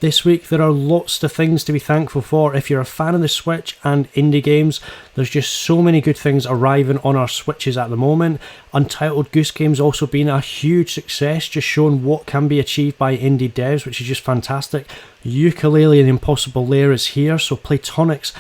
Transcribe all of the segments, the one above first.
This week there are lots of things to be thankful for. If you're a fan of the Switch and indie games, there's just so many good things arriving on our Switches at the moment. Untitled Goose Game's also been a huge success, just showing what can be achieved by indie devs, which is just fantastic. Yooka-Laylee and the Impossible Lair is here, so Playtonic's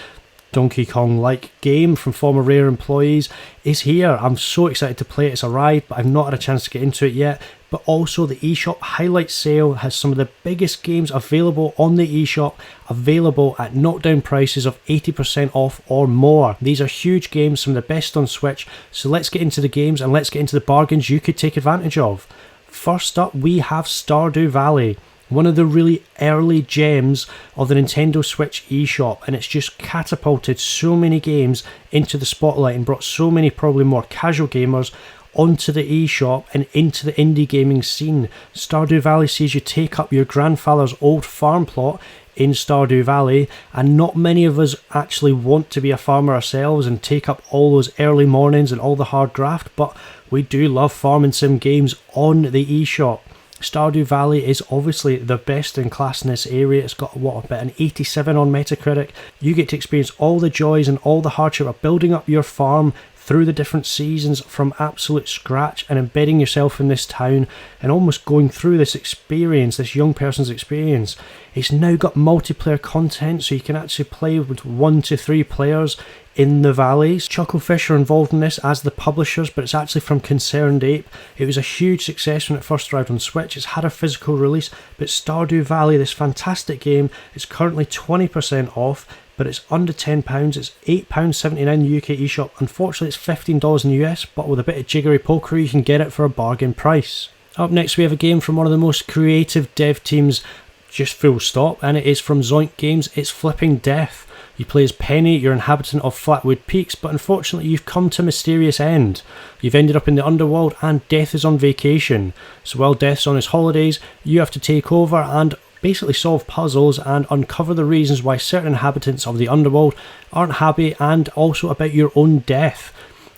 Donkey Kong-like game from former Rare employees is here. I'm so excited to play it. It's arrived, but I've not had a chance to get into it yet. But also the eShop Highlight Sale has some of the biggest games available on the eShop, available at knockdown prices of 80% off or more. These are huge games, some of the best on Switch, so let's get into the games and let's get into the bargains you could take advantage of. First up, we have Stardew Valley, one of the really early gems of the Nintendo Switch eShop, and it's just catapulted so many games into the spotlight and brought so many probably more casual gamers onto the eShop and into the indie gaming scene. Stardew Valley sees you take up your grandfather's old farm plot in Stardew Valley, and not many of us actually want to be a farmer ourselves and take up all those early mornings and all the hard graft, but we do love farming sim games on the eShop. Stardew Valley is obviously the best in class in this area. It's got about an 87 on Metacritic. You get to experience all the joys and all the hardship of building up your farm through the different seasons from absolute scratch and embedding yourself in this town and almost going through this experience, this young person's experience. It's now got multiplayer content, so you can actually play with 1 to 3 players in the valleys. Chucklefish are involved in this as the publishers, but it's actually from Concerned Ape. It was a huge success when it first arrived on Switch. It's had a physical release, but Stardew Valley, this fantastic game, is currently 20% off, but it's under £10. It's £8.79 in the UK eShop. Unfortunately, it's $15 in the US, but with a bit of jiggery pokery, you can get it for a bargain price. Up next, we have a game from one of the most creative dev teams, just full stop, and it is from Zoink Games. It's Flippin Death. You play as Penny, you're an inhabitant of Flatwood Peaks, but unfortunately you've come to a mysterious end. You've ended up in the underworld and Death is on vacation. So while Death's on his holidays, you have to take over and basically solve puzzles and uncover the reasons why certain inhabitants of the underworld aren't happy, and also about your own death.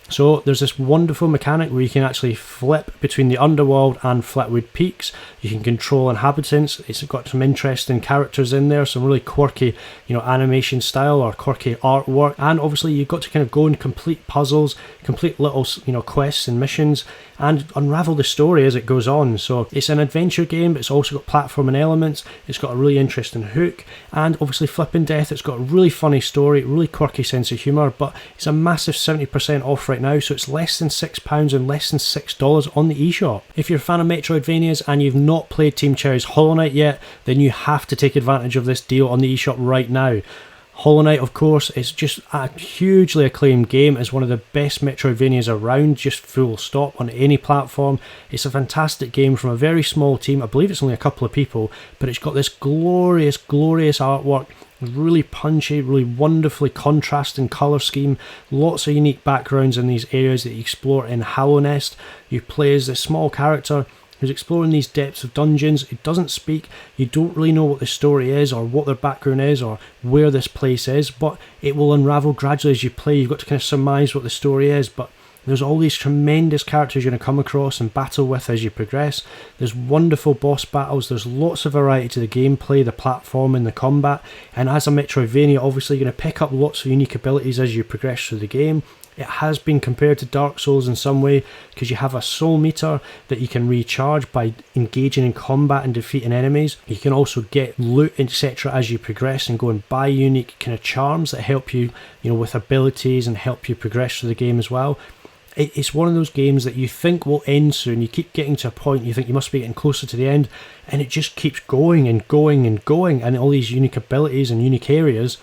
So there's this wonderful mechanic where you can actually flip between the underworld and Flatwood Peaks. You can control inhabitants. It's got some interesting characters in there, some really quirky, animation style or quirky artwork, and obviously you've got to kind of go and complete puzzles, complete little, quests and missions, and unravel the story as it goes on. So it's an adventure game, but it's also got platforming elements. It's got a really interesting hook, and obviously Flippin Death, it's got a really funny story, really quirky sense of humour, but it's a massive 70% off right now, so it's less than £6 and less than $6 on the eShop. If you're a fan of Metroidvanias and you've not played Team Cherry's Hollow Knight yet, then you have to take advantage of this deal on the eShop right now. Hollow Knight, of course, is just a hugely acclaimed game. It's one of the best Metroidvanias around, just full stop, on any platform. It's a fantastic game from a very small team. I believe it's only a couple of people, but it's got this glorious, glorious artwork, really punchy, really wonderfully contrasting colour scheme, lots of unique backgrounds in these areas that you explore in Hollow Nest. You play as this small character who's exploring these depths of dungeons. It doesn't speak, you don't really know what the story is or what their background is or where this place is, but it will unravel gradually as you play. You've got to kind of surmise what the story is, but there's all these tremendous characters you're going to come across and battle with as you progress. There's wonderful boss battles, there's lots of variety to the gameplay, the platform and the combat, and as a Metroidvania, obviously you're going to pick up lots of unique abilities as you progress through the game. It has been compared to Dark Souls in some way, because you have a soul meter that you can recharge by engaging in combat and defeating enemies. You can also get loot, etc. as you progress and go and buy unique kind of charms that help you, with abilities and help you progress through the game as well. It's one of those games that you think will end soon. You keep getting to a point, you think you must be getting closer to the end, and it just keeps going and going and going, and all these unique abilities and unique areas,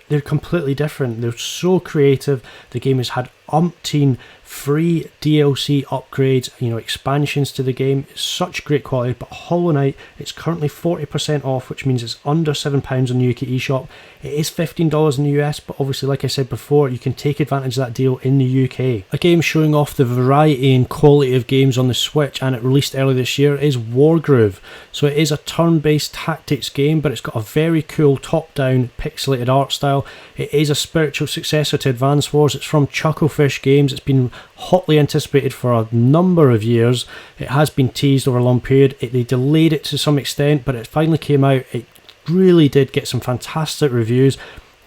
they're completely different. They're so creative. The game has had umpteen free DLC upgrades, expansions to the game. It's such great quality. But Hollow Knight, it's currently 40% off, which means it's under £7 on the UK eShop. It is $15 in the US, but obviously, like I said before, you can take advantage of that deal in the UK. A game showing off the variety and quality of games on the Switch, and it released early this year, is Wallgrove. So it is a turn-based tactics game, but it's got a very cool top-down pixelated art style. It is a spiritual successor to Advance Wars. It's from Chucklefish Games. It's been hotly anticipated for a number of years. It has been teased over a long period. They delayed it to some extent, but it finally came out. It really did get some fantastic reviews.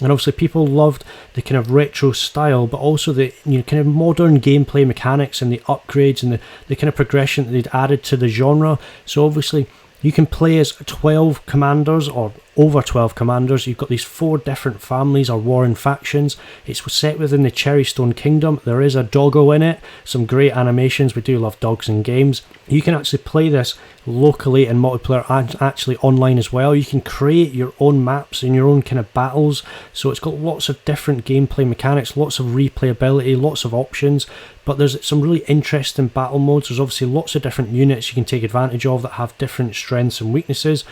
And obviously people loved the kind of retro style, but also the kind of modern gameplay mechanics and the upgrades and the kind of progression that they'd added to the genre. So obviously you can play as 12 commanders or over 12 commanders. You've got these 4 different families or warring factions. It's set within the Cherrystone Kingdom. There is a doggo in it. Some great animations. We do love dogs in games. You can actually play this locally in multiplayer and actually online as well. You can create your own maps and your own kind of battles. So it's got lots of different gameplay mechanics, lots of replayability, lots of options. But there's some really interesting battle modes. There's obviously lots of different units you can take advantage of that have different strengths and weaknesses.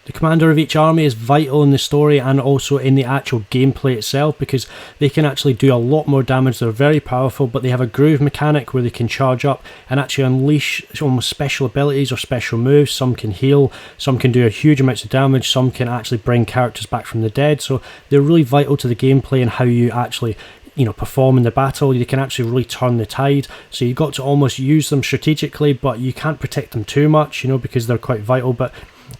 The commander of each army is vital in the story and also in the actual gameplay itself, because they can actually do a lot more damage. They're very powerful, but they have a groove mechanic where they can charge up and actually unleash almost special abilities or special moves. Some can heal, some can do a huge amounts of damage, some can actually bring characters back from the dead. So they're really vital to the gameplay and how you actually perform in the battle. You can actually really turn the tide. So you've got to almost use them strategically, but you can't protect them too much, because they're quite vital. But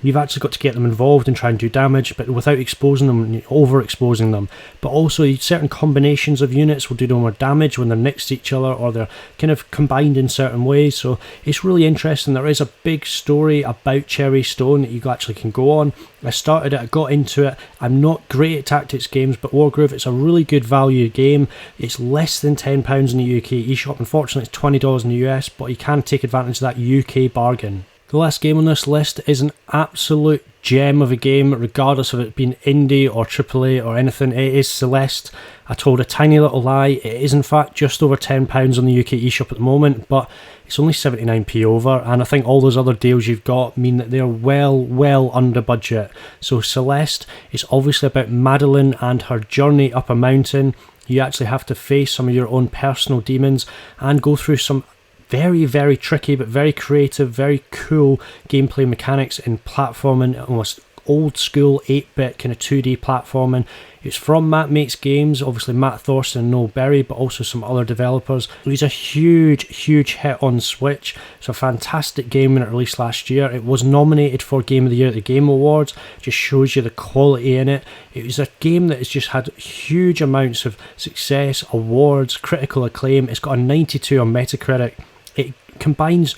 you've actually got to get them involved and try and do damage, but without exposing them, overexposing them. But also certain combinations of units will do no more damage when they're next to each other or they're kind of combined in certain ways. So it's really interesting. There is a big story about Cherrystone that you actually can go on. I started it, I got into it. I'm not great at tactics games, but Wallgrove, it's a really good value game. It's less than £10 in the UK eShop. Unfortunately, it's $20 in the US, but you can take advantage of that UK bargain. The last game on this list is an absolute gem of a game, regardless of it being indie or AAA or anything. It is Celeste. I told a tiny little lie. It is in fact just over £10 on the UK eShop at the moment, but it's only 79p over, and I think all those other deals you've got mean that they're well under budget. So Celeste is obviously about Madeline and her journey up a mountain. You actually have to face some of your own personal demons and go through some very tricky but very creative, very cool gameplay mechanics in platforming, almost old school 8-bit kind of 2D platforming. It's from Matt Makes Games, obviously Matt Thorson and Noel Berry, but also some other developers. It was a huge hit on Switch. It's a fantastic game when it released last year. It was nominated for Game of the Year at the Game Awards. Just shows you the quality in it. It was a game that has just had huge amounts of success, awards, critical acclaim. It's got a 92 on Metacritic. It combines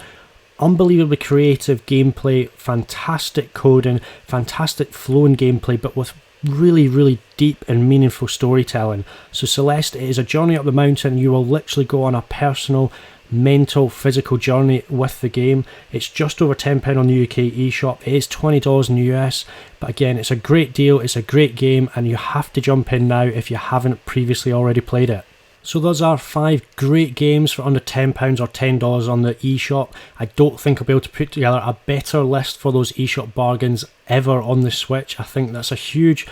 unbelievably creative gameplay, fantastic coding, fantastic flowing gameplay, but with really deep and meaningful storytelling. So Celeste is a journey up the mountain. You will literally go on a personal, mental, physical journey with the game. It's just over £10 on the UK eShop. It is $20 in the US, but again, it's a great deal, it's a great game, and you have to jump in now if you haven't previously already played it. So those are 5 great games for under £10 or $10 on the eShop. I don't think I'll be able to put together a better list for those eShop bargains ever on the Switch. I think that's a huge,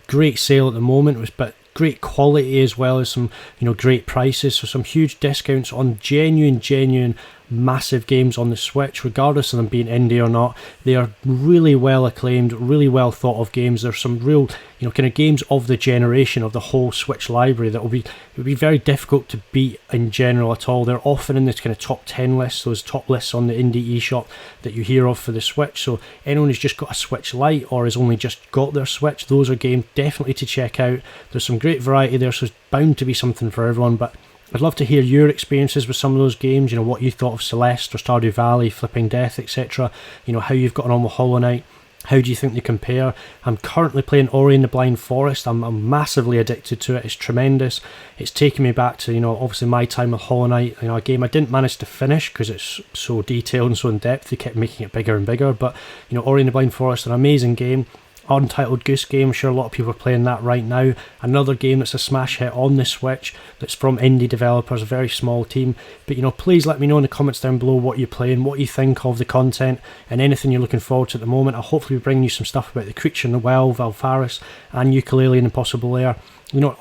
great sale at the moment, but great quality as well as some, great prices. So some huge discounts on genuine massive games on the Switch, regardless of them being indie or not. They are really well acclaimed, really well thought of games. There's some real, kind of games of the generation of the whole Switch library that would be very difficult to beat in general at all. They're often in this kind of top 10 lists, those top lists on the indie eShop that you hear of for the Switch. So anyone who's just got a Switch Lite or has only just got their Switch, those are games definitely to check out. There's some great variety there, so it's bound to be something for everyone. But I'd love to hear your experiences with some of those games, what you thought of Celeste or Stardew Valley, Flippin Death, etc. How you've gotten on with Hollow Knight. How do you think they compare? I'm currently playing Ori and the Blind Forest. I'm massively addicted to it. It's tremendous. It's taken me back to, obviously my time with Hollow Knight, a game I didn't manage to finish because it's so detailed and so in depth. They kept making it bigger and bigger. But, Ori and the Blind Forest, an amazing game. Untitled Goose Game, I'm sure a lot of people are playing that right now. Another game that's a smash hit on the Switch that's from indie developers, a very small team. But please let me know in the comments down below what you're playing, what you think of the content, and anything you're looking forward to at the moment. I'll hopefully be bringing you some stuff about The Creature in the Well, Valfaris, and Yooka-Laylee and Impossible Lair.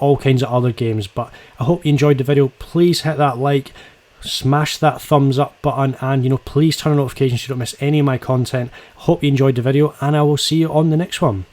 All kinds of other games. But I hope you enjoyed the video. Please hit that like, smash that thumbs up button, and please turn on notifications so you don't miss any of my content. Hope you enjoyed the video, and I will see you on the next one.